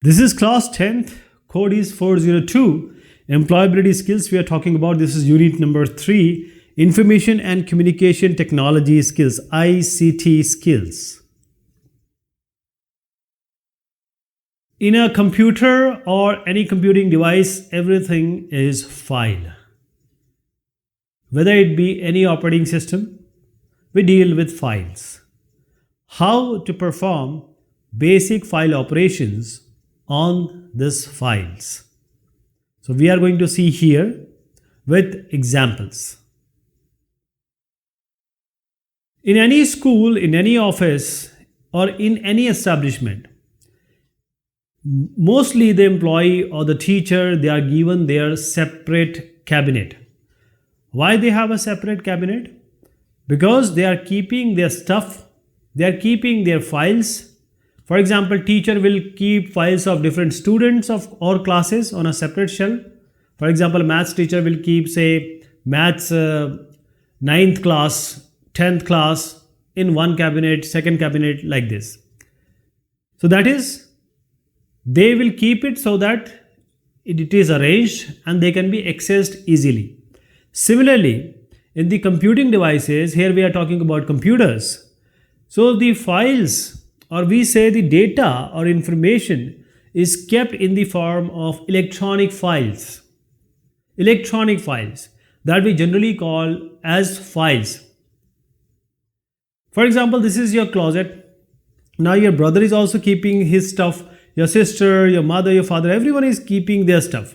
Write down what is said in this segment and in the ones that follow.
This is class 10th, code is 402. Employability skills we are talking about. This is unit number 3, Information and Communication Technology Skills, ICT skills. In a computer or any computing device, everything is file. Whether it be any operating system, we deal with files. How to perform basic file operations on these files. So we are going to see here with examples. In any school, in any office, or in any establishment, mostly the employee or the teacher, they are given their separate cabinet. Why they have a separate cabinet? Because they are keeping their stuff, they are keeping their files. For example, teacher will keep files of different students of or classes on a separate shelf. For example, maths teacher will keep, say, maths 9th class, 10th class in one cabinet, second cabinet, like this. So that is, they will keep it so that it is arranged and they can be accessed easily. Similarly, in the computing devices, here we are talking about computers. So the files, or we say the data or information, is kept in the form of electronic files. Electronic files that we generally call as files. For example, this is your closet. Now your brother is also keeping his stuff. Your sister, your mother, your father, everyone is keeping their stuff.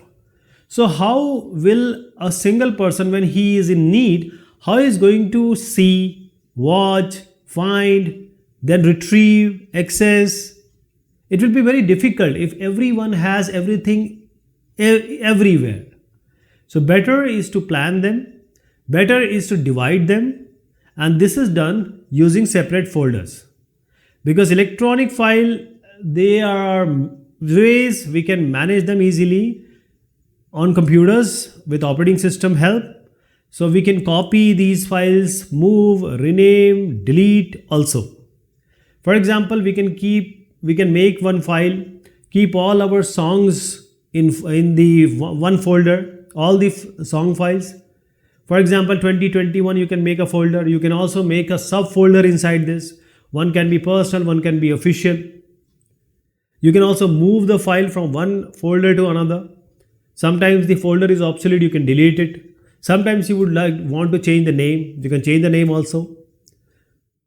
So how will a single person, when he is in need, how is going to see, watch, find, then retrieve, access? It will be very difficult if everyone has everything everywhere. So better is to plan them, better is to divide them, and this is done using separate folders. Because electronic file, there are ways we can manage them easily on computers with operating system help. So we can copy these files, move, rename, delete also. For example, we can make one file, keep all our songs in the one folder, all the song files. For example, 2021, you can make a folder. You can also make a subfolder inside this. One can be personal, one can be official. You can also move the file from one folder to another. Sometimes the folder is obsolete, you can delete it. Sometimes you would want to change the name, you can change the name also.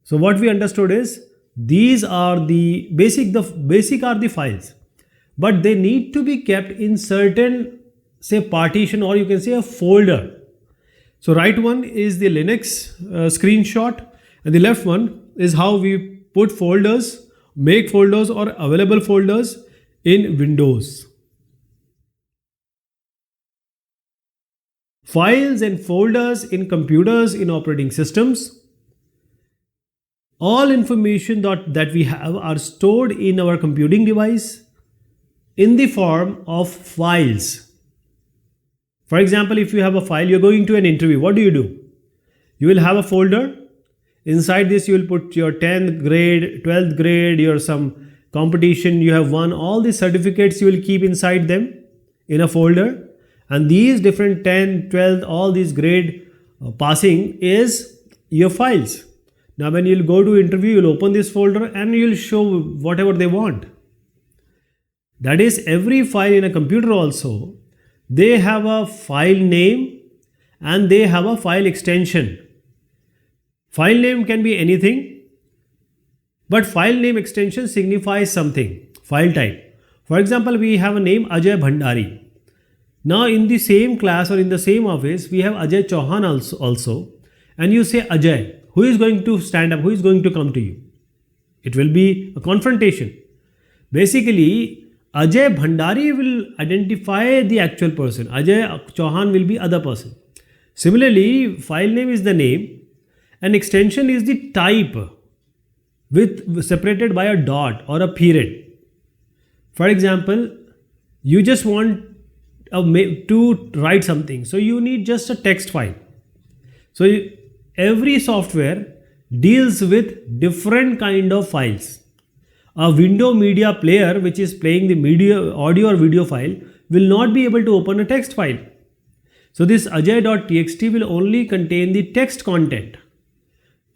So what we understood is, these are the basic are the files, but they need to be kept in certain, say, partition, or you can say a folder. So right one is the Linux screenshot, and the left one is how we put folders, make folders or available folders in Windows. Files and folders in computers, in operating systems. All information that we have are stored in our computing device in the form of files. For example, if you have a file, you're going to an interview, what do? You will have a folder. Inside this, you will put your 10th grade, 12th grade, your some competition you have won, all the certificates you will keep inside them in a folder. And these different 10, 12, all these grade passing is your files. Now when you'll go to interview, you'll open this folder and you'll show whatever they want. That is, every file in a computer also, they have a file name and they have a file extension. File name can be anything, but file name extension signifies something, file type. For example, we have a name Ajay Bhandari. Now in the same class or in the same office, we have Ajay Chauhan also, and you say Ajay. Who is going to stand up? Who is going to come to you? It will be a confrontation. Basically, Ajay Bhandari will identify the actual person. Ajay Chauhan will be other person. Similarly, file name is the name and extension is the type with separated by a dot or a period. For example, you just want to write something. So you need just a text file. So every software deals with different kind of files. A window media player which is playing the media, audio or video file, will not be able to open a text file. So this ajay.txt will only contain the text content.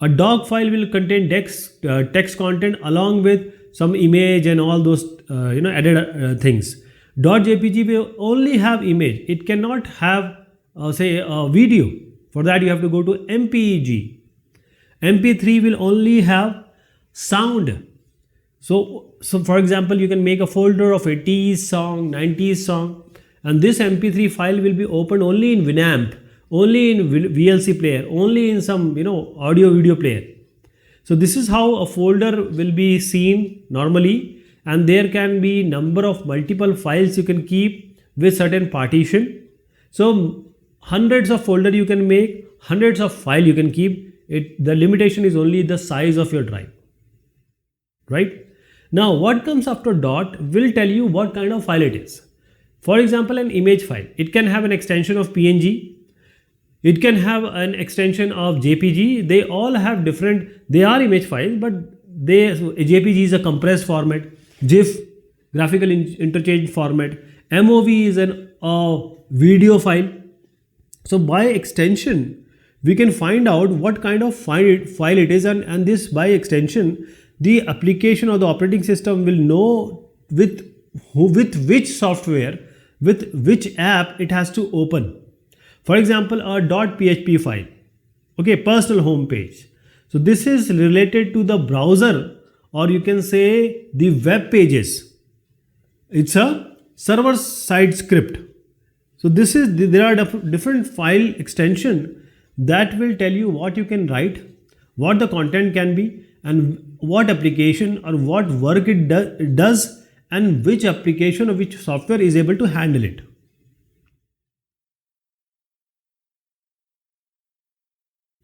A doc file will contain text content along with some image and all those added things. .jpg will only have image. It cannot have say a video. For that you have to go to mpeg. mp3 will only have sound. So for example, you can make a folder of 80s song, 90s song, and this mp3 file will be opened only in Winamp, only in VLC player, only in some audio video player. So this is how a folder will be seen normally, and there can be number of multiple files you can keep with certain partition. So hundreds of folder you can make, hundreds of file you can keep. The limitation is only the size of your drive, right? Now what comes after dot will tell you what kind of file it is. For example, an image file, it can have an extension of PNG, it can have an extension of JPG. They all have different, they are image files, but JPG is a compressed format, GIF, graphical interchange format, MOV is a video file. So by extension, we can find out what kind of file it is, and this by extension, the application or the operating system will know with which software, with which app it has to open. For example, a .php file, okay, personal home page. So this is related to the browser, or you can say the web pages. It's a server side script. So there are different file extension that will tell you what you can write, what the content can be, and what application or what work it does, and which application or which software is able to handle it.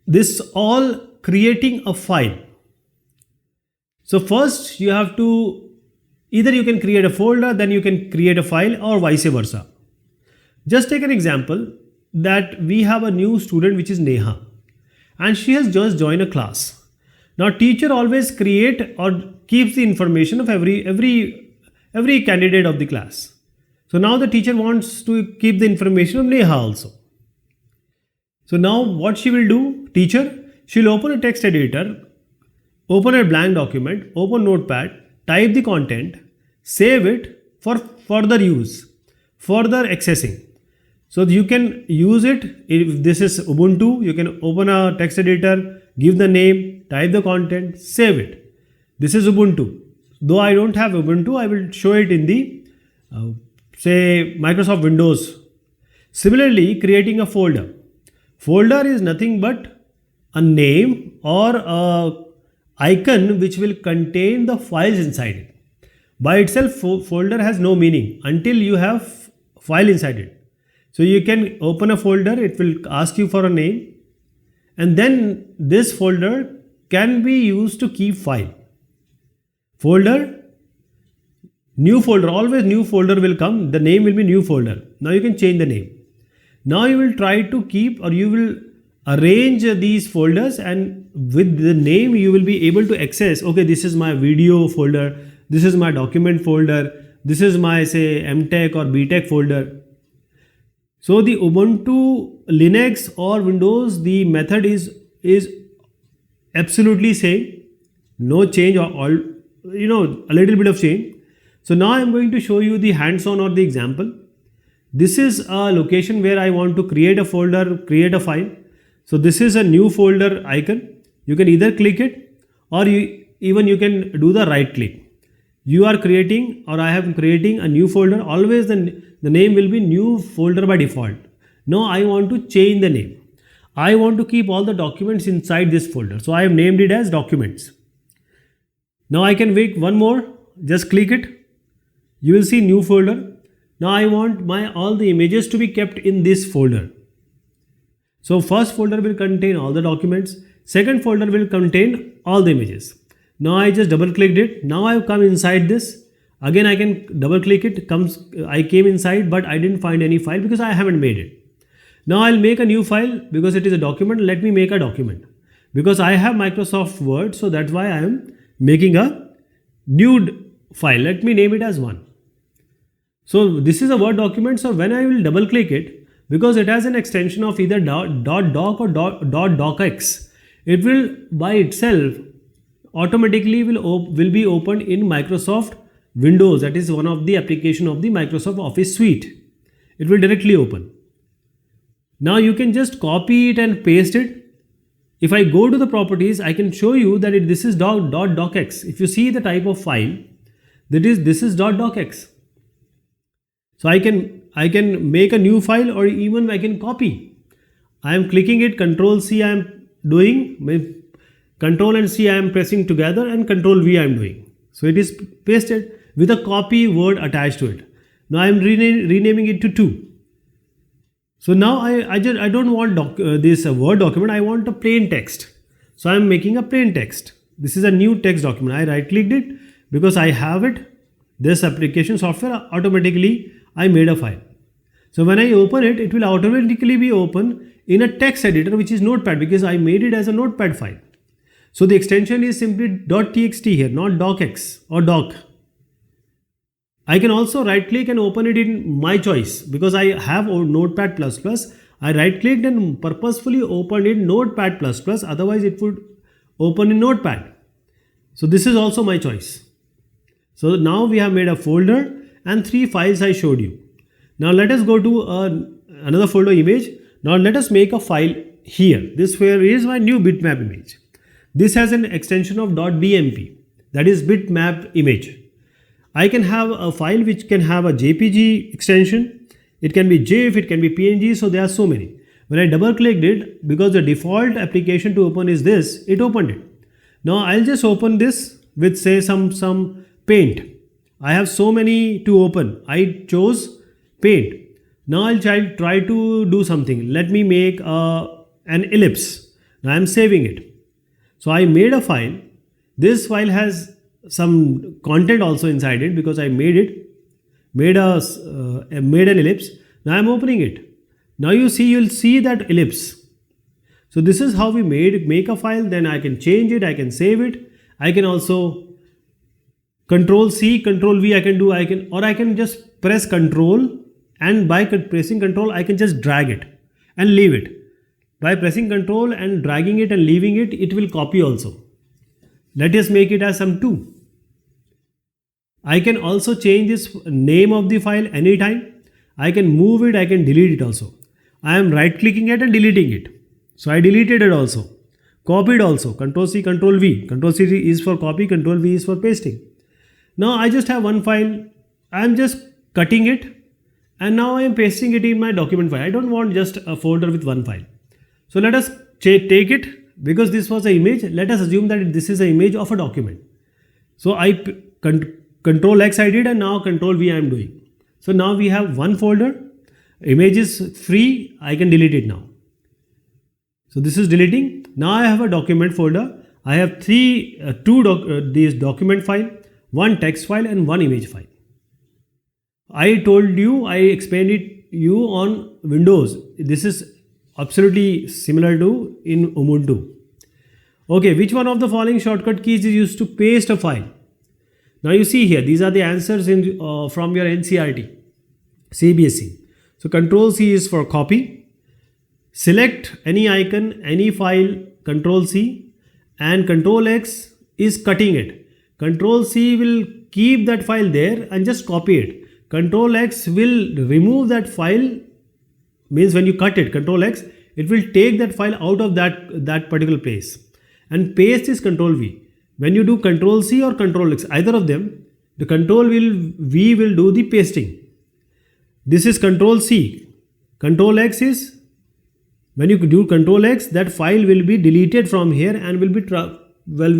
This all creating a file. So first you have to, either you can create a folder, then you can create a file, or vice versa. Just take an example that we have a new student which is Neha, and she has just joined a class. Now teacher always create or keeps the information of every candidate of the class. So now the teacher wants to keep the information of Neha also. So now what she will do, teacher, she'll open a text editor, open a blank document, open Notepad, type the content, save it for further use, further accessing. So you can use it. If this is Ubuntu, you can open a text editor, give the name, type the content, save it. This is Ubuntu. Though I don't have Ubuntu, I will show it in the say Microsoft Windows. Similarly, creating a folder. Folder is nothing but a name or a icon which will contain the files inside it. By itself, folder has no meaning until you have file inside it. So you can open a folder, it will ask you for a name, and then this folder can be used to keep file. Folder, new folder, always new folder will come, the name will be new folder. Now you can change the name. Now you will try to keep, or you will arrange these folders, and with the name you will be able to access, okay, this is my video folder, this is my document folder, this is my say MTech or BTech folder. So the Ubuntu, Linux or Windows, the method is absolutely same, no change, or all, a little bit of change. So now I am going to show you the hands-on or the example. This is a location where I want to create a folder, create a file. So this is a new folder icon. You can either click it, or you can do the right click. You are creating, or I am creating a new folder. Always the name will be new folder by default. Now I want to change the name. I want to keep all the documents inside this folder. So I have named it as documents. Now I can make one more. Just click it. You will see new folder. Now I want all the images to be kept in this folder. So first folder will contain all the documents. Second folder will contain all the images. Now I just double clicked it. Now I have come inside this. Again I can double click it. I came inside, but I didn't find any file because I haven't made it. Now I'll make a new file because it is a document. Let me make a document because I have Microsoft Word. So that's why I am making a new file. Let me name it as 1. So this is a Word document. So when I will double click it, because it has an extension of either .doc or .docx, it will by itself automatically will be opened in Microsoft Windows. That is one of the application of the Microsoft Office suite. It will directly open. Now you can just copy it and paste it. If I go to the properties, I can show you that this is .docx. If you see the type of file, this is .docx. So I can make a new file, or even I can copy. I am clicking it, Control C I am doing, Control and C I am pressing together, and Control V I am doing. So it is pasted with a copy word attached to it. Now I am renaming it to 2. So now I don't want this Word document. I want a plain text. So I am making a plain text. This is a new text document. I right clicked it because I have it. This application software automatically I made a file. So when I open it, it will automatically be open in a text editor, which is Notepad, because I made it as a Notepad file. So the extension is simply .txt here, not docx or doc. I can also right click and open it in my choice, because I have Notepad++. I right clicked and purposefully opened in Notepad++, otherwise it would open in Notepad. So this is also my choice. So now we have made a folder and 3 files I showed you. Now let us go to another folder image. Now let us make a file here. This here is my new bitmap image. This has an extension of .bmp, that is bitmap image. I can have a file which can have a JPG extension. It can be GIF, it can be PNG, so there are so many. When I double clicked it, because the default application to open is this, it opened it. Now I'll just open this with say some paint. I have so many to open. I chose paint. Now I'll try to do something. Let me make an ellipse. Now I'm saving it. So I made a file. This file has some content also inside it, because I made an ellipse. Now I'm opening it. Now you'll see that ellipse. So this is how we make a file. Then I can change it, I can save it. I can also Control C, Control V I can just press Control, and by pressing Control I can just drag it and leave it. By pressing Control and dragging it and leaving it, it will copy also. Let us make it as some 2. I can also change this name of the file anytime. I can move it, I can delete it also. I am right clicking it and deleting it. So I deleted it also. Copied also. Control C, Control V. Control C is for copy, Control V is for pasting. Now I just have one file. I am just cutting it, and now I am pasting it in my document file. I don't want just a folder with one file. So let us take it, because this was an image. Let us assume that this is an image of a document. So I Control X I did, and now Control V I am doing. So now we have one folder. Image is free. I can delete it now. So this is deleting. Now I have a document folder. I have these document file, one text file, and one image file. I told you, I explained it you on Windows. This is absolutely similar to in Ubuntu. Okay, which one of the following shortcut keys is used to paste a file? Now you see here, these are the answers from your NCERT, CBSE. So Control C is for copy. Select any icon, any file, Control C, and Control X is cutting it. Control C will keep that file there and just copy it. Control X will remove that file, means when you cut it, Control X, it will take that file out of that particular place. And paste is Control V. When you do Control C or Control X, either of them, the Control V will do the pasting. This is Control C. Control X is, when you do Control X, that file will be deleted from here and will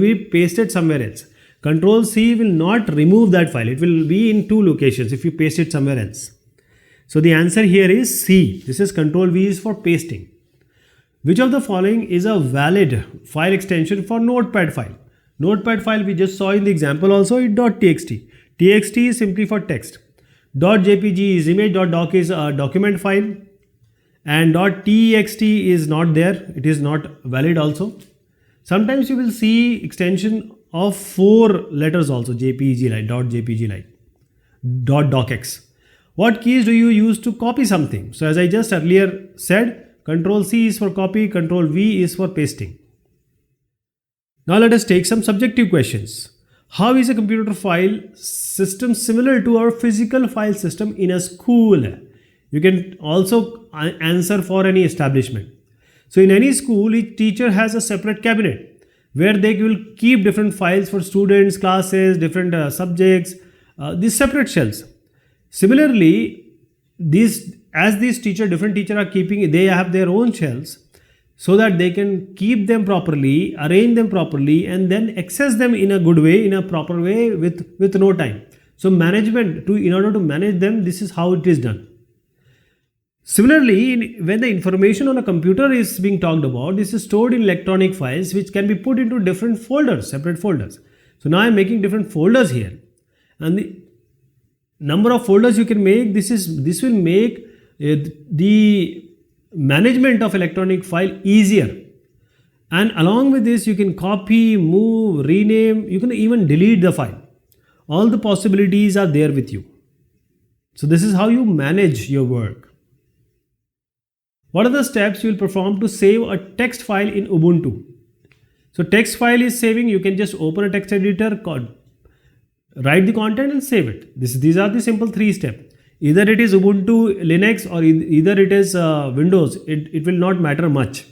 be pasted somewhere else. Control C will not remove that file. It will be in 2 locations if you paste it somewhere else. So the answer here is C. This is Control V is for pasting. Which of the following is a valid file extension for Notepad file? Notepad file we just saw in the example also is .txt. TXT is simply for text. .jpg is image, .doc is a document file, and .txt is not there. It is not valid also. Sometimes you will see extension of 4 letters also, JPEG like, .jpg like, .docx. What keys do you use to copy something? So as I just earlier said, Control C is for copy, Control V is for pasting. Now let us take some subjective questions. How is a computer file system similar to our physical file system in a school? You can also answer for any establishment. So in any school, each teacher has a separate cabinet where they will keep different files for students, classes, different subjects, these separate shelves. Similarly, different teacher are keeping, they have their own shelves so that they can keep them properly, arrange them properly, and then access them in a good way, in a proper way with no time. So management, in order to manage them, this is how it is done. Similarly, when the information on a computer is being talked about, this is stored in electronic files which can be put into different folders, separate folders. So now I am making different folders here, and the number of folders you can make, this will make the management of electronic file easier. And along with this, you can copy, move, rename, you can even delete the file. All the possibilities are there with you. So this is how you manage your work. What are the steps you will perform to save a text file in Ubuntu? So text file is saving, you can just open a text editor, write the content and save it. These are the simple 3 steps. Either it is Ubuntu, Linux, or either it is Windows, it will not matter much.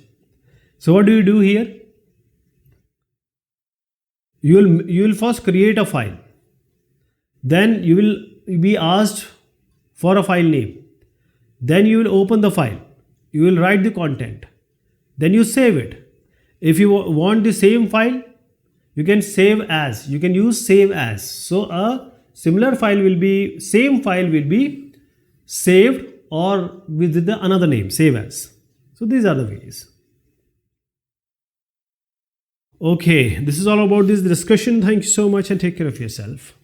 So what do you do here? You will first create a file. Then you will be asked for a file name. Then you will open the file. You will write the content. Then you save it. If you want the same file, you can save as. You can use save as. So a similar file will be, same file will be saved or with another name, save as. So these are the ways. Okay, this is all about this discussion. Thank you so much and take care of yourself.